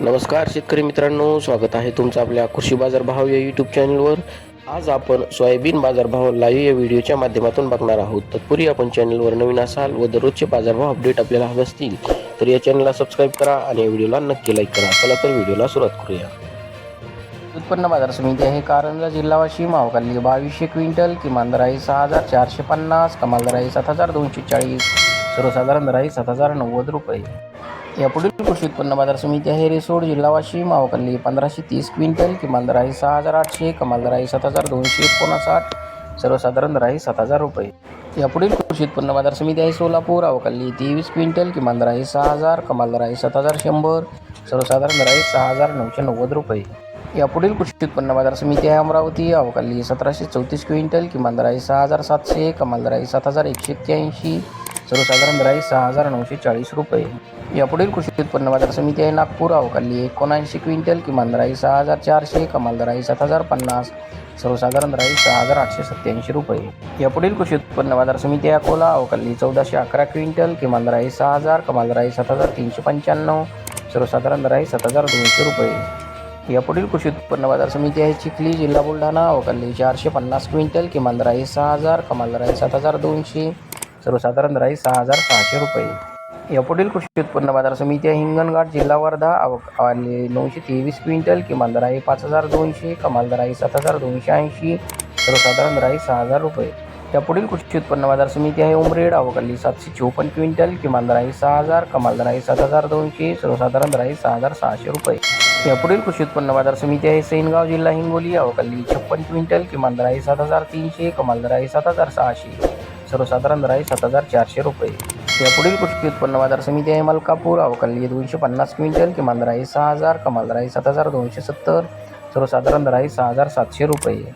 नमस्कार शेतकरी मित्रांनो, स्वागत आहे तुमचं आपल्या कृषी बाजार भाव या यूट्यूब चॅनलवर. आज आपण सोयाबीन बाजारभाव लाईव्ह या व्हिडिओच्या माध्यमातून बघणार आहोत. तत्पूर्वी आपण चॅनलवर नवीन असाल व दररोजचे बाजारभाव अपडेट आपल्याला हवे असतील तर या चॅनलला सबस्क्राईब करा आणि या व्हिडिओला नक्की लाईक करा. चला तर व्हिडिओला सुरुवात करूया. उत्पन्न बाजार समिती आहे कारंजा, जिल्हा वाशिम. अवकाली 2200 क्विंटल, किमान दर आहे 6450, कमाल दर आहे 7240, सर्वसाधारण दर आहे 7090 रुपये. यापुढील कृषी उत्पन्न बाजार समिती आहे रिसोड, जिल्हा वाशिम. अवकाली 1530 क्विंटल, किमान दर आहे 6800, कमाल दर आहे 7259, सर्वसाधारण दर आहे 7000 रुपये. यापुढील कृषी उत्पन्न बाजार समिती आहे सोलापूर. अवकाली 23 क्विंटल, किमान दर आहे 6000, कमाल दर आहे 7100, सर्वसाधारण दर आहे 6990 रुपये. यापुढील कृषी उत्पन्न बाजार समिती आहे अमरावती. अवकाली 1734 क्विंटल, किमान दर आहे 6700, कमाल दर आहे 7181, सर्वसाधारण दर आहे 6940 रुपये. यापुढील कृषी उत्पन्न बाजार समिती आहे नागपूर. अवकाली 79 क्विंटल, किमान दर आहे 6400, कमाल दर आहे 7050, सर्वसाधारण दर आहे 6887 रुपये. यापुढील कृषी उत्पन्न बाजार समिती आहे अकोला. अवकाली 1411 क्विंटल, किमान दर आहे 6000, कमाल दर आहे 7395, सर्वसाधारण दर आहे 7200 रुपये. यापुढील कृषी उत्पन्न बाजार समिती आहे चिखली, जिल्हा बुलढाणा. अवकाली 450 क्विंटल, किमान दर आहे 6000, कमाल दर आहे 7200, सर्वसाधारण दर आहे 6600 रुपये. यापुढील कृषी उत्पन्न बाजार समिती आहे हिंगणघाट, जिल्हा वर्धा. अवकाली 923 क्विंटल, किमान दर आहे 5200, कमाल दर आहे 7280, सर्वसाधारण दर आहे 6000 रुपये. यापुढील कृषी उत्पन्न बाजार समिती आहे उमरेड. अवकाली 754 क्विंटल, किमान दर आहे 6000, कमाल दर आहे 7200, सर्वसाधारण दर आहे 6600 रुपये. यापुढील कृषी उत्पन्न बाजार समिती आहे सेनगाव, जिल्हा हिंगोली. अवकाली 56 क्विंटल, किमान दर आहे 7300, कमाल दर आहे 7600, सर्वसाधारण दर आहे 7400 रुपये. यापुढील कृषी उत्पन्न बाजार समिती आहे मलकापूर. अवकाली 250 क्विंटल, किमान दर आहे 6000, कमाल दर आहे 7270, सर्वसाधारण दर आहे 6700 रुपये.